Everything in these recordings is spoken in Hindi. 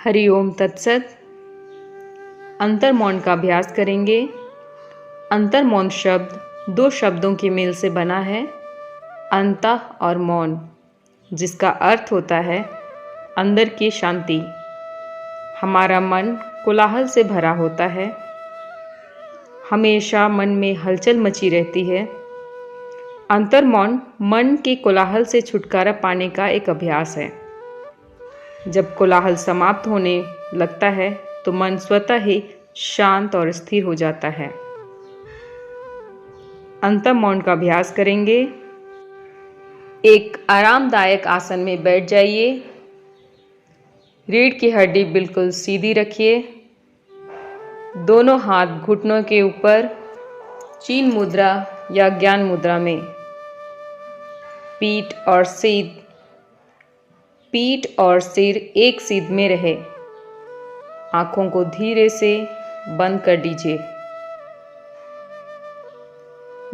हरि ओम तत्सत। अंतर मौन का अभ्यास करेंगे। अंतर मौन शब्द दो शब्दों के मेल से बना है, अंतः और मौन, जिसका अर्थ होता है अंदर की शांति। हमारा मन कोलाहल से भरा होता है, हमेशा मन में हलचल मची रहती है। अंतर मौन मन के कोलाहल से छुटकारा पाने का एक अभ्यास है। जब कोलाहल समाप्त होने लगता है तो मन स्वतः ही शांत और स्थिर हो जाता है। अंतर मौन का अभ्यास करेंगे। एक आरामदायक आसन में बैठ जाइए। रीढ़ की हड्डी बिल्कुल सीधी रखिए। दोनों हाथ घुटनों के ऊपर, चीन मुद्रा या ज्ञान मुद्रा में। पीठ और सिर एक सीध में रहे। आंखों को धीरे से बंद कर दीजिए।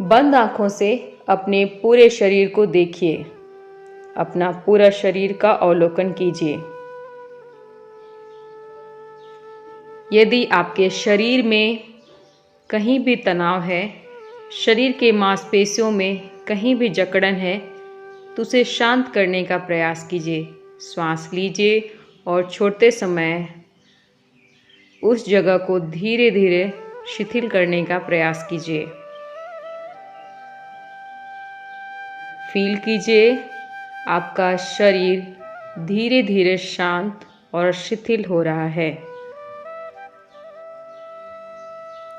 बंद आंखों से अपने पूरे शरीर को देखिए। अपना पूरा शरीर का अवलोकन कीजिए। यदि आपके शरीर में कहीं भी तनाव है, शरीर के मांसपेशियों में कहीं भी जकड़न है, तो उसे शांत करने का प्रयास कीजिए। श्वास लीजिए और छोड़ते समय उस जगह को धीरे धीरे शिथिल करने का प्रयास कीजिए। फील कीजिए आपका शरीर धीरे धीरे शांत और शिथिल हो रहा है।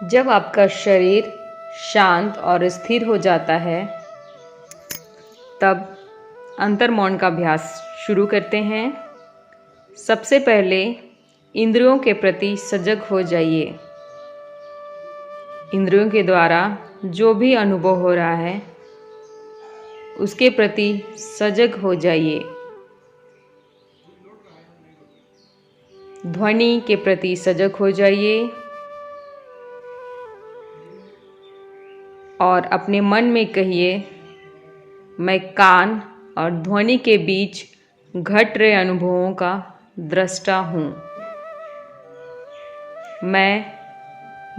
जब आपका शरीर शांत और स्थिर हो जाता है, तब अंतर मौन का अभ्यास शुरू करते हैं। सबसे पहले इंद्रियों के प्रति सजग हो जाइए। इंद्रियों के द्वारा जो भी अनुभव हो रहा है, उसके प्रति सजग हो जाइए। ध्वनि के प्रति सजग हो जाइए और अपने मन में कहिए, मैं कान और ध्वनि के बीच घट रहे अनुभवों का दृष्टा हूँ। मैं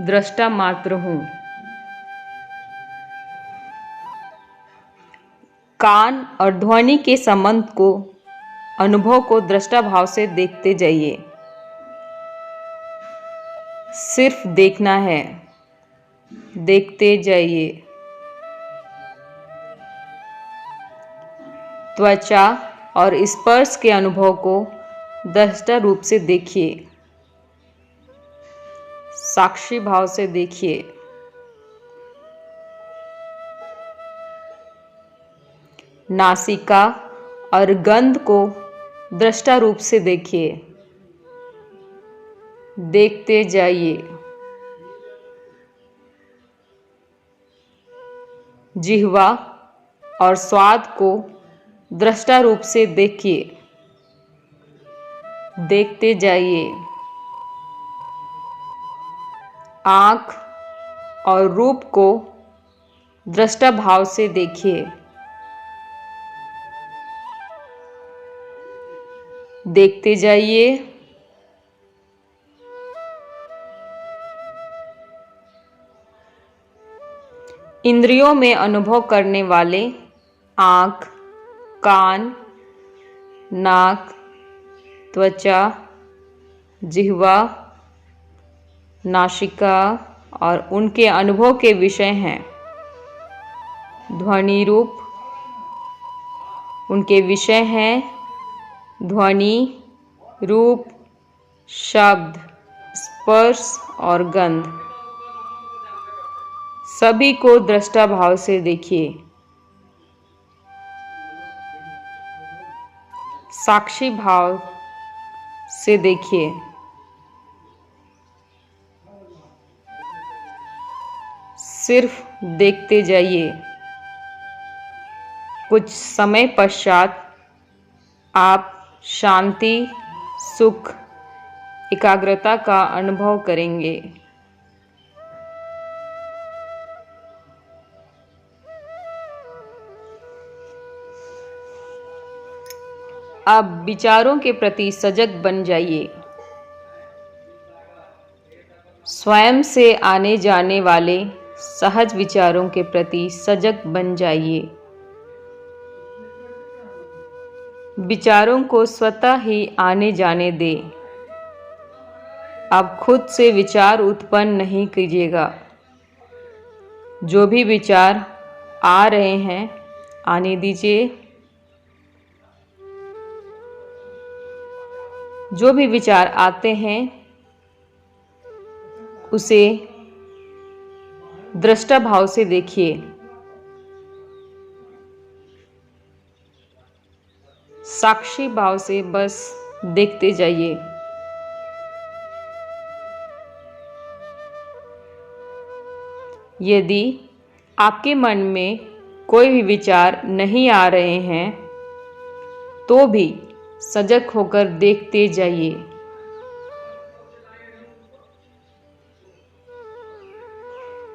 दृष्टा मात्र हूँ। कान और ध्वनि के संबंध को, अनुभव को दृष्टा भाव से देखते जाइए। सिर्फ देखना है, देखते जाइए। त्वचा और स्पर्श के अनुभव को दृष्टा रूप से देखिए। साक्षी भाव से देखिए। नासिका और गंध को दृष्टा रूप से देखिए। देखते जाइए। जिह्वा और स्वाद को दृष्टा रूप से देखिए। देखते जाइए। आँख और रूप को दृष्टा भाव से देखिए। देखते जाइए। इंद्रियों में अनुभव करने वाले आँख, कान, नाक, त्वचा, जिह्वा, नासिका और उनके अनुभव के विषय हैं। ध्वनि रूप उनके विषय हैं। ध्वनि, रूप, शब्द, स्पर्श और गंध, सभी को दृष्टा भाव से देखिए। साक्षी भाव से देखिए। सिर्फ देखते जाइए। कुछ समय पश्चात आप शांति, सुख, एकाग्रता का अनुभव करेंगे। अब विचारों के प्रति सजग बन जाइए। स्वयं से आने जाने वाले सहज विचारों के प्रति सजग बन जाइए। विचारों को स्वतः ही आने जाने दें। अब खुद से विचार उत्पन्न नहीं कीजिएगा। जो भी विचार आ रहे हैं आने दीजिए। जो भी विचार आते हैं उसे दृष्टा भाव से देखिए। साक्षी भाव से बस देखते जाइए। यदि आपके मन में कोई भी विचार नहीं आ रहे हैं तो भी सजग होकर देखते जाइए।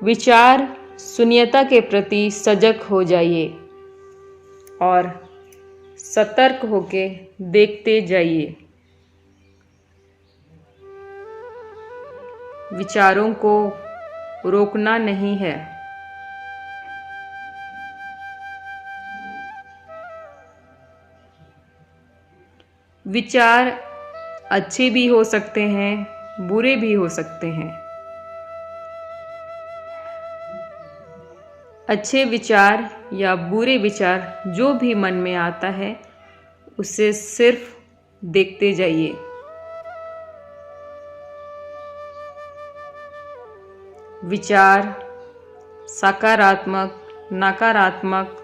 विचार शून्यता के प्रति सजग हो जाइए और सतर्क होकर देखते जाइए। विचारों को रोकना नहीं है। विचार अच्छे भी हो सकते हैं, बुरे भी हो सकते हैं। अच्छे विचार या बुरे विचार जो भी मन में आता है उसे सिर्फ देखते जाइए। विचार सकारात्मक, नकारात्मक,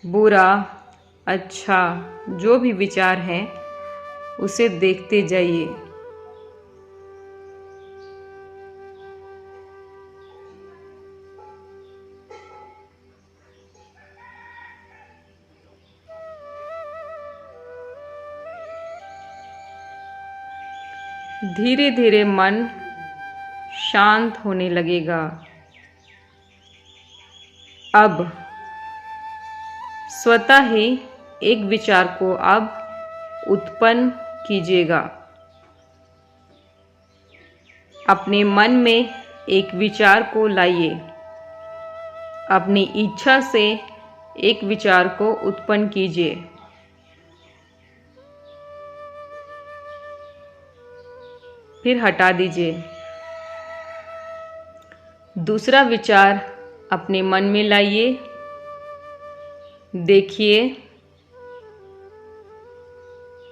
बुरा, अच्छा जो भी विचार है उसे देखते जाइए। धीरे धीरे मन शांत होने लगेगा। अब स्वतः ही एक विचार को अब उत्पन्न कीजिएगा। अपने मन में एक विचार को लाइए। अपनी इच्छा से एक विचार को उत्पन्न कीजिए। फिर हटा दीजिए। दूसरा विचार अपने मन में लाइए, देखिए,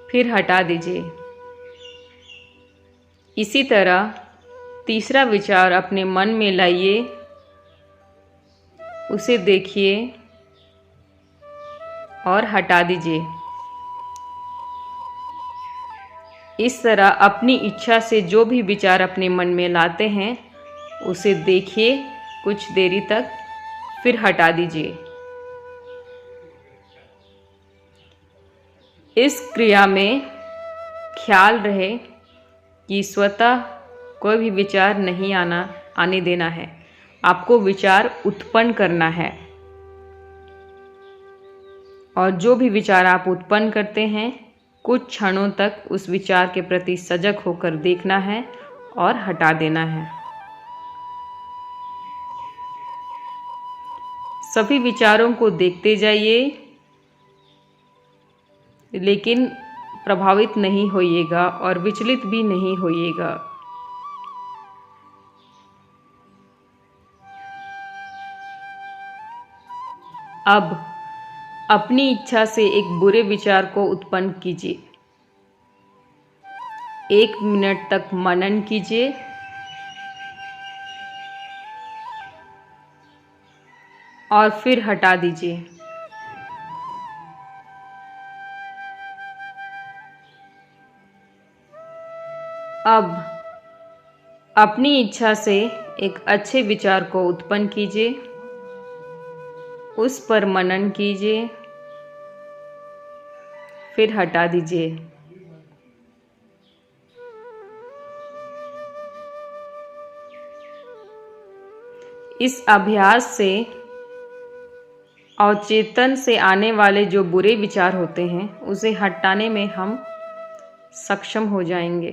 फिर हटा दीजिए। इसी तरह तीसरा विचार अपने मन में लाइए, उसे देखिए और हटा दीजिए। इस तरह अपनी इच्छा से जो भी विचार अपने मन में लाते हैं उसे देखिए कुछ देरी तक, फिर हटा दीजिए। इस क्रिया में ख्याल रहे कि स्वतः कोई भी विचार नहीं आने देना है। आपको विचार उत्पन्न करना है और जो भी विचार आप उत्पन्न करते हैं कुछ क्षणों तक उस विचार के प्रति सजग होकर देखना है और हटा देना है। सभी विचारों को देखते जाइए, लेकिन प्रभावित नहीं होइएगा और विचलित भी नहीं होइएगा। अब अपनी इच्छा से एक बुरे विचार को उत्पन्न कीजिए। 1 मिनट तक मनन कीजिए। और फिर हटा दीजिए। अब अपनी इच्छा से एक अच्छे विचार को उत्पन्न कीजिए, उस पर मनन कीजिए, फिर हटा दीजिए। इस अभ्यास से अवचेतन से आने वाले जो बुरे विचार होते हैं उसे हटाने में हम सक्षम हो जाएंगे।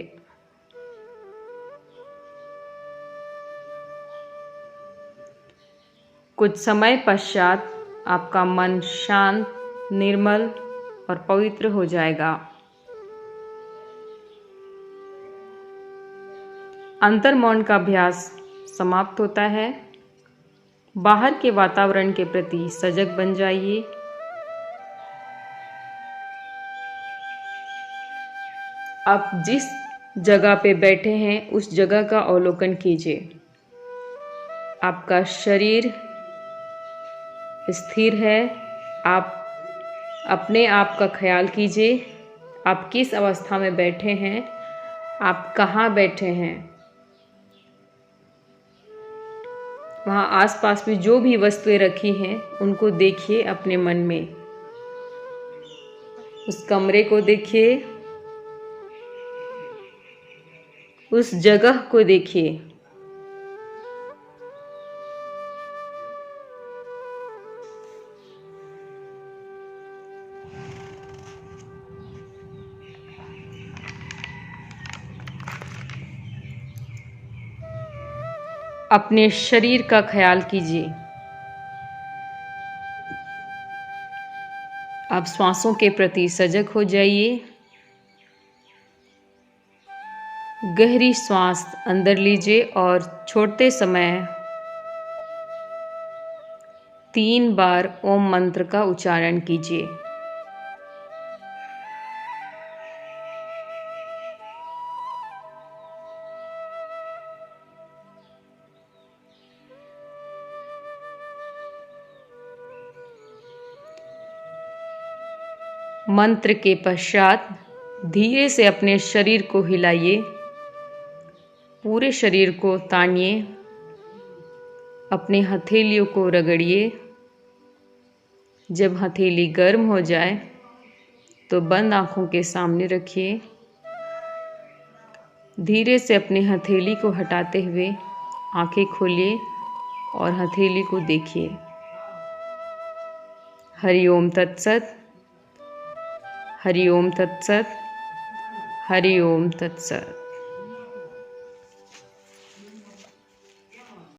कुछ समय पश्चात आपका मन शांत, निर्मल और पवित्र हो जाएगा। अंतर्मौन का अभ्यास समाप्त होता है। बाहर के वातावरण के प्रति सजग बन जाइए। आप जिस जगह पे बैठे हैं उस जगह का अवलोकन कीजिए। आपका शरीर स्थिर है। आप अपने आप का ख्याल कीजिए। आप किस अवस्था में बैठे हैं, आप कहाँ बैठे हैं। वहाँ आसपास में जो भी वस्तुएं रखी हैं उनको देखिए अपने मन में। उस कमरे को देखिए, उस जगह को देखिए। अपने शरीर का ख्याल कीजिए। आप श्वासों के प्रति सजग हो जाइए। गहरी श्वास अंदर लीजिए और छोड़ते समय 3 बार ओम मंत्र का उच्चारण कीजिए। मंत्र के पश्चात धीरे से अपने शरीर को हिलाइए। पूरे शरीर को तानिए। अपने हथेलियों को रगड़िए। जब हथेली गर्म हो जाए तो बंद आंखों के सामने रखिए। धीरे से अपने हथेली को हटाते हुए आंखें खोलिए और हथेली को देखिए। हरि ओम तत्सत। हरि ओम तत्सत। हरि ओम तत्सत।